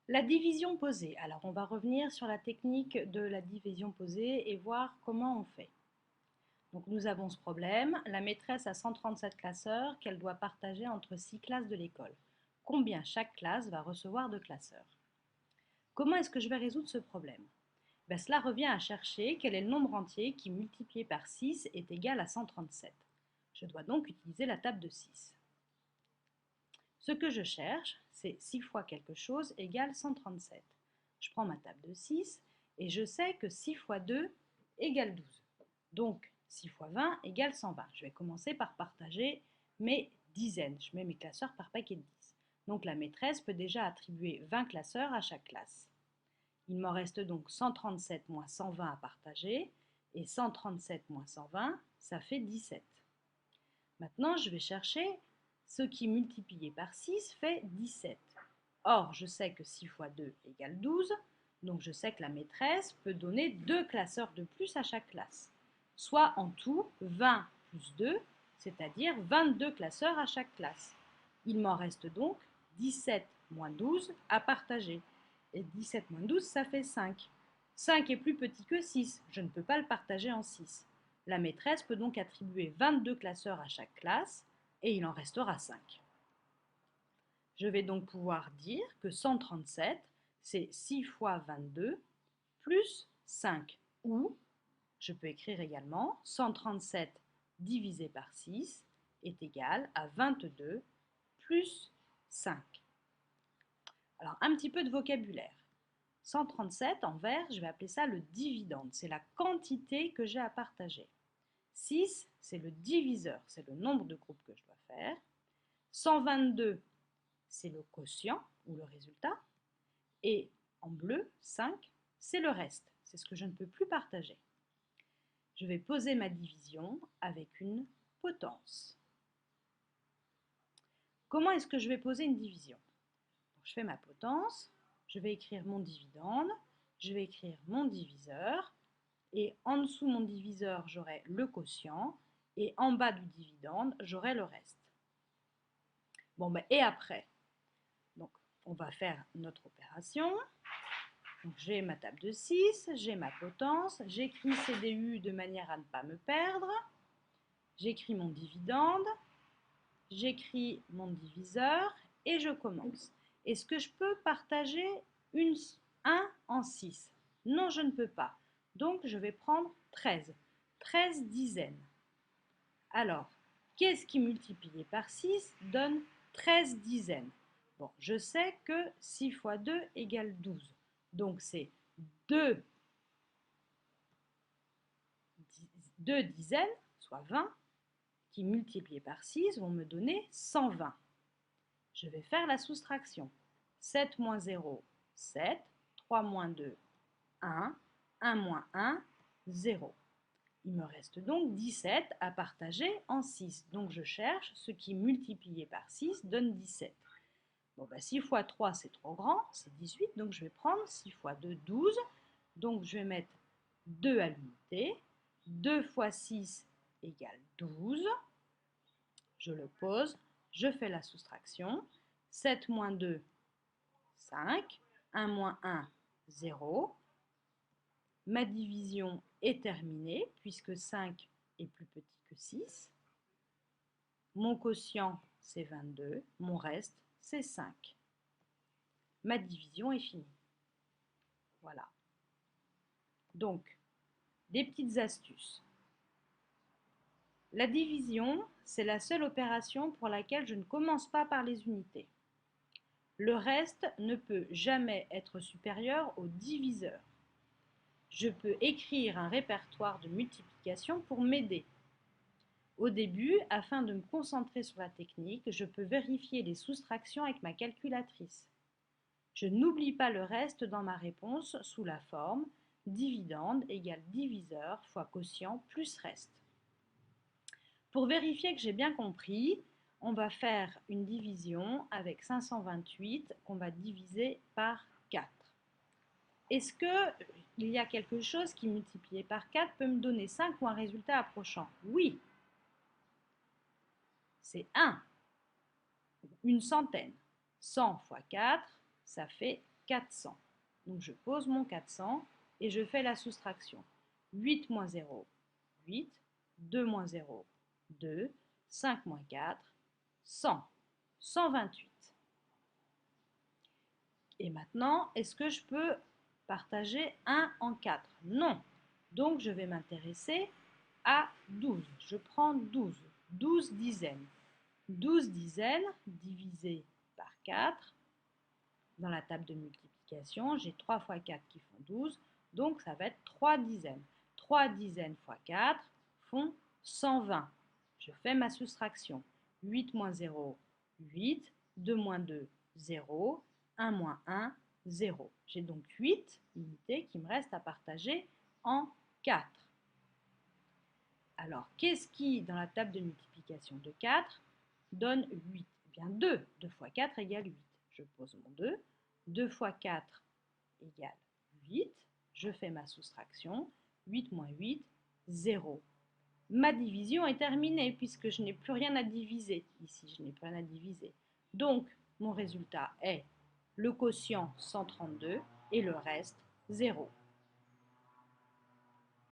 La division posée. Alors, on va revenir sur la technique de la division posée et voir comment on fait. Donc, nous avons ce problème. La maîtresse a 137 classeurs qu'elle doit partager entre 6 classes de l'école. Combien chaque classe va recevoir de classeurs? Comment est-ce que je vais résoudre ce problème? Cela revient à chercher quel est le nombre entier qui, multiplié par 6, est égal à 137. Je dois donc utiliser la table de 6. Ce que je cherche, c'est 6 fois quelque chose égale 137. Je prends ma table de 6 et je sais que 6 fois 2 égale 12. Donc 6 fois 20 égale 120. Je vais commencer par partager mes dizaines. Je mets mes classeurs par paquet de 10. Donc la maîtresse peut déjà attribuer 20 classeurs à chaque classe. Il m'en reste donc 137 moins 120 à partager. Et 137 moins 120, ça fait 17. Maintenant, je vais chercher ce qui multiplié par 6 fait 17. Or, je sais que 6 fois 2 égale 12, donc je sais que la maîtresse peut donner 2 classeurs de plus à chaque classe, soit en tout 20 plus 2, c'est-à-dire 22 classeurs à chaque classe. Il m'en reste donc 17 moins 12 à partager. Et 17 moins 12, ça fait 5. 5 est plus petit que 6, je ne peux pas le partager en 6. La maîtresse peut donc attribuer 22 classeurs à chaque classe et il en restera 5. Je vais donc pouvoir dire que 137, c'est 6 fois 22 plus 5. Ou, je peux écrire également, 137 divisé par 6 est égal à 22 plus 5. Alors, un petit peu de vocabulaire. 137 en vert, je vais appeler ça le dividende. C'est la quantité que j'ai à partager. 6, c'est le diviseur, c'est le nombre de groupes que je dois faire. 122, c'est le quotient ou le résultat. Et en bleu, 5, c'est le reste, c'est ce que je ne peux plus partager. Je vais poser ma division avec une potence. Comment est-ce que je vais poser une division? Donc, je fais ma potence, je vais écrire mon dividende, je vais écrire mon diviseur, et en dessous mon diviseur, j'aurai le quotient, et en bas du dividende, j'aurai le reste. Bon, et après, donc, on va faire notre opération. J'ai ma table de 6, j'ai ma potence, j'écris CDU de manière à ne pas me perdre, j'écris mon dividende, j'écris mon diviseur et je commence. Est-ce que je peux partager 1 en 6? Non, je ne peux pas. Donc, je vais prendre 13. 13 dizaines. Alors, qu'est-ce qui multiplié par 6 donne 13 dizaines? Bon, je sais que 6 fois 2 égale 12. Donc, c'est 2 dizaines, soit 20, qui multipliées par 6 vont me donner 120. Je vais faire la soustraction. 7 moins 0, 7. 3 moins 2, 1. 1 moins 1, 0. Il me reste donc 17 à partager en 6. Donc je cherche ce qui multiplié par 6 donne 17. Bon, 6 fois 3, c'est trop grand, c'est 18. Donc je vais prendre 6 fois 2, 12. Donc je vais mettre 2 à l'unité. 2 fois 6 égale 12. Je le pose, je fais la soustraction. 7 moins 2, 5. 1 moins 1, 0. Ma division est terminée puisque 5 est plus petit que 6. Mon quotient, c'est 22. Mon reste, c'est 5. Ma division est finie. Voilà. Donc, des petites astuces. La division, c'est la seule opération pour laquelle je ne commence pas par les unités. Le reste ne peut jamais être supérieur au diviseur. Je peux écrire un répertoire de multiplication pour m'aider. Au début, afin de me concentrer sur la technique, je peux vérifier les soustractions avec ma calculatrice. Je n'oublie pas le reste dans ma réponse sous la forme dividende égale diviseur fois quotient plus reste. Pour vérifier que j'ai bien compris, on va faire une division avec 528 qu'on va diviser par 4. Est-ce qu'il y a quelque chose qui multiplié par 4 peut me donner 5 ou un résultat approchant? Oui, c'est 1, une centaine. 100 fois 4, ça fait 400. Donc je pose mon 400 et je fais la soustraction. 8 moins 0, 8. 2 moins 0, 2. 5 moins 4, 100. 128. Et maintenant, est-ce que je peux partager 1 en 4? Non. Donc je vais m'intéresser à 12. Je prends 12. 12 dizaines. 12 dizaines divisé par 4. Dans la table de multiplication, j'ai 3 fois 4 qui font 12. Donc ça va être 3 dizaines. 3 dizaines fois 4 font 120. Je fais ma soustraction. 8 moins 0, 8. 2 moins 2, 0. 1 moins 1, 0. J'ai donc 8 unités qui me restent à partager en 4. Alors, qu'est-ce qui, dans la table de multiplication de 4, donne 8? Eh bien, 2. 2 fois 4 égale 8. Je pose mon 2. 2 fois 4 égale 8. Je fais ma soustraction. 8 moins 8, 0. Ma division est terminée puisque je n'ai plus rien à diviser. Ici, je n'ai plus rien à diviser. Donc, mon résultat est le quotient 132 et le reste 0.